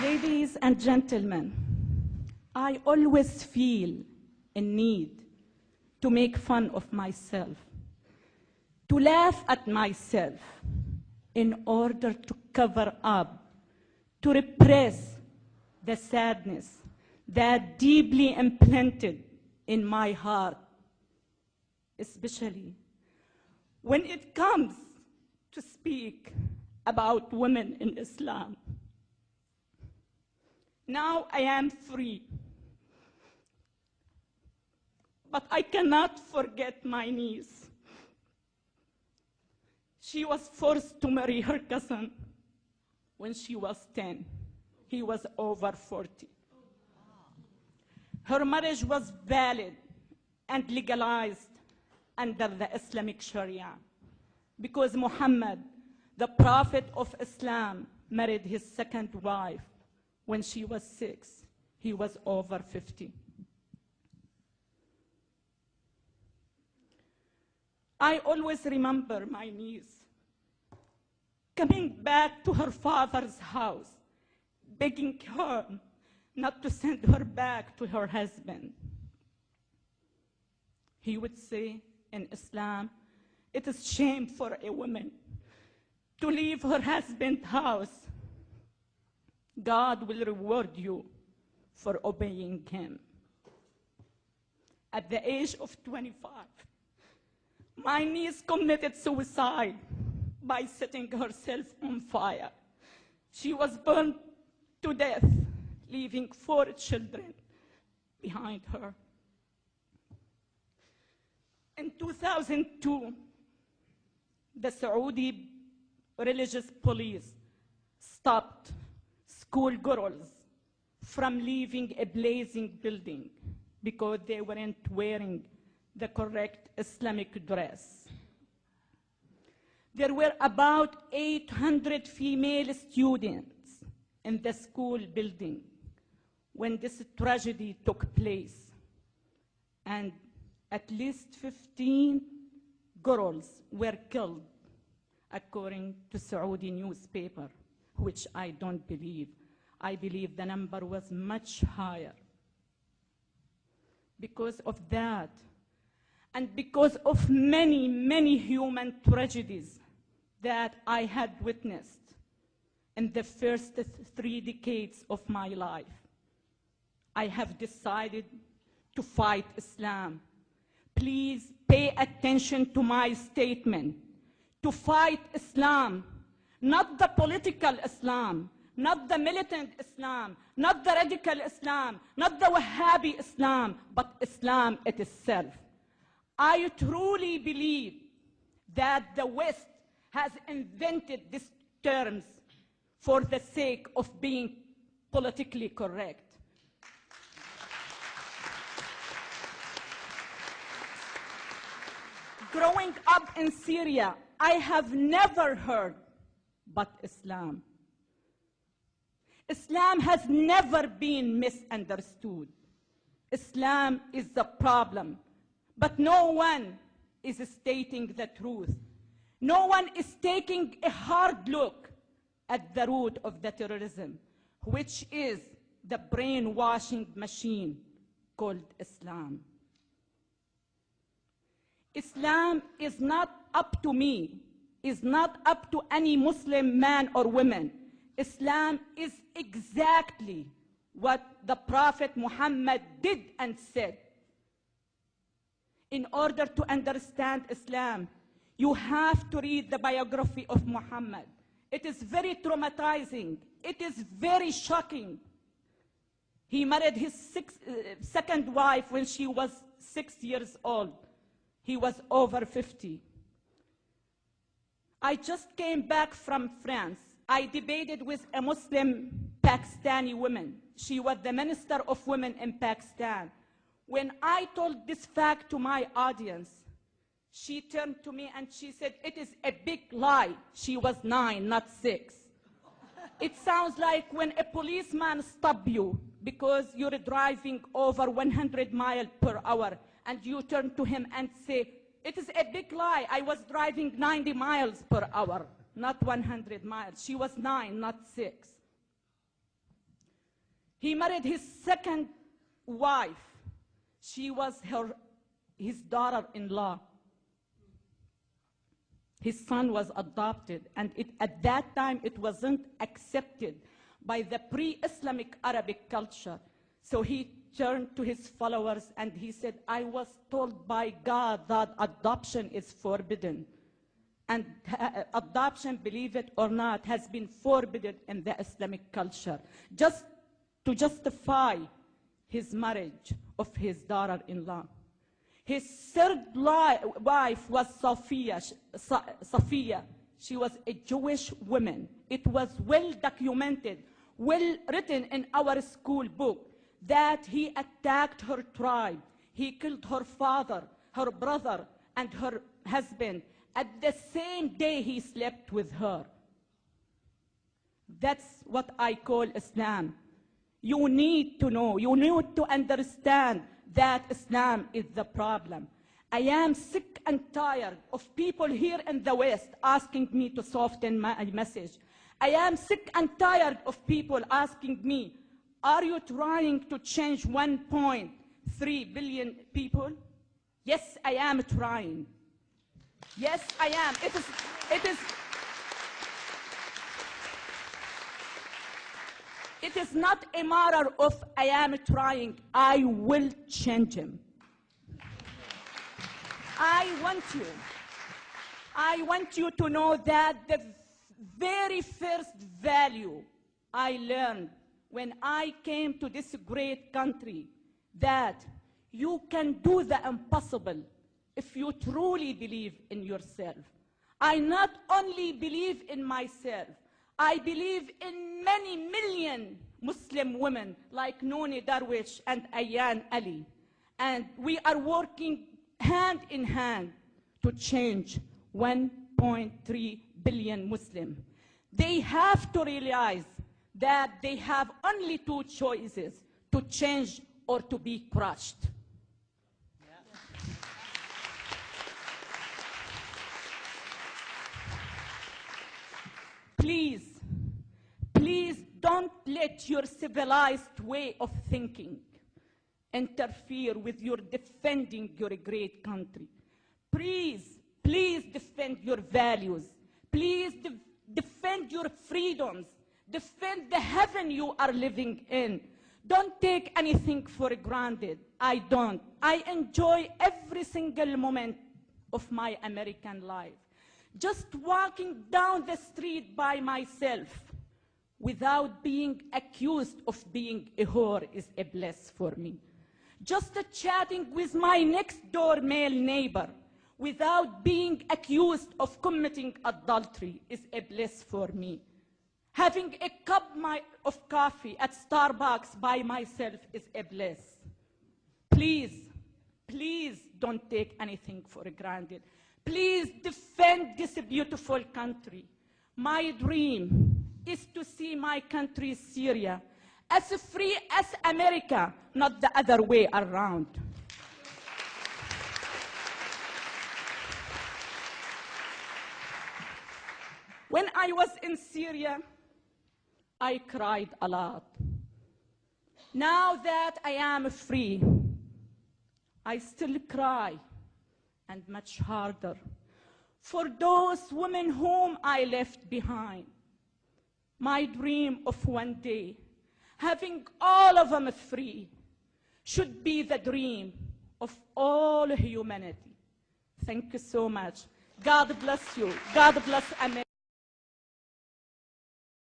Ladies and gentlemen, I always feel a need to make fun of myself, to laugh at myself in order to cover up, to repress the sadness that deeply implanted in my heart, especially when it comes to speak about women in Islam. Now I am free, but I cannot forget my niece. She was forced to marry her cousin when she was 10. He was over 40. Her marriage was valid and legalized under the Islamic Sharia because Muhammad, the Prophet of Islam, married his second wife when she was 6. He was over 50. I always remember my niece coming back to her father's house, begging her not to send her back to her husband. He would say, in Islam, it is shame for a woman to leave her husband's house. God will reward you for obeying him. At the age of 25, my niece committed suicide by setting herself on fire. She was burned to death, leaving 4 children behind her. In 2002, the Saudi religious police stopped schoolgirls from leaving a blazing building because they weren't wearing the correct Islamic dress. There were about 800 female students in the school building when this tragedy took place, and at least 15 girls were killed, according to Saudi newspaper, which I don't believe. I believe the number was much higher. Because of that, and because of many, many human tragedies that I had witnessed in the first 3 decades of my life, I have decided to fight Islam. Please pay attention to my statement. To fight Islam, not the political Islam, not the militant Islam, not the radical Islam, not the Wahhabi Islam, but Islam itself. I truly believe that the West has invented these terms for the sake of being politically correct. Growing up in Syria, I have never heard but Islam. Islam has never been misunderstood. Islam is the problem, but no one is stating the truth. No one is taking a hard look at the root of the terrorism, which is the brainwashing machine called Islam. Islam is not up to me, is not up to any Muslim man or woman. Islam is exactly what the Prophet Muhammad did and said. In order to understand Islam, you have to read the biography of Muhammad. It is very traumatizing. It is very shocking. He married his second wife when she was 6 years old. He was over 50. I just came back from France. I debated with a Muslim Pakistani woman. She was the Minister of Women in Pakistan. When I told this fact to my audience, she turned to me and she said, "It is a big lie." She was 9, not 6. It sounds like when a policeman stops you because you're driving over 100 miles per hour and you turn to him and say, "It is a big lie. I was driving 90 miles per hour, not 100 miles. She was 9, not 6. He married his second wife. She was his daughter-in-law. His son was adopted, and at that time it wasn't accepted by the pre-Islamic Arabic culture. So he turned to his followers and he said, I was told by God that adoption is forbidden. And adoption, believe it or not, has been forbidden in the Islamic culture, just to justify his marriage of his daughter-in-law. His third wife was Safiya. She was a Jewish woman. It was well documented, well written in our school book, that he attacked her tribe. He killed her father, her brother, and her husband at the same day he slept with her. That's what I call Islam. You need to know, you need to understand that Islam is the problem. I am sick and tired of people here in the West asking me to soften my message. I am sick and tired of people asking me, are you trying to change 1.3 billion people? Yes, I am trying. Yes, I am. It is not a matter of I am trying. I will change him. I want you to know that the very first value I learned when I came to this great country, that you can do the impossible if you truly believe in yourself. I not only believe in myself, I believe in many million Muslim women like Nooni Darwish and Ayaan Ali. And we are working hand in hand to change 1.3 billion Muslims. They have to realize that they have only two choices: to change or to be crushed. Please, please don't let your civilized way of thinking interfere with your defending your great country. Please, please defend your values. Please defend your freedoms. Defend the heaven you are living in. Don't take anything for granted. I don't. I enjoy every single moment of my American life. Just walking down the street by myself without being accused of being a whore is a bliss for me. Just chatting with my next door male neighbor without being accused of committing adultery is a bliss for me. Having a cup of coffee at Starbucks by myself is a bliss. Please, please don't take anything for granted. Please defend this beautiful country. My dream is to see my country, Syria, as free as America, not the other way around. When I was in Syria, I cried a lot. Now that I am free, I still cry, and much harder, for those women whom I left behind. My dream of one day, having all of them free, should be the dream of all humanity. Thank you so much. God bless you. God bless America.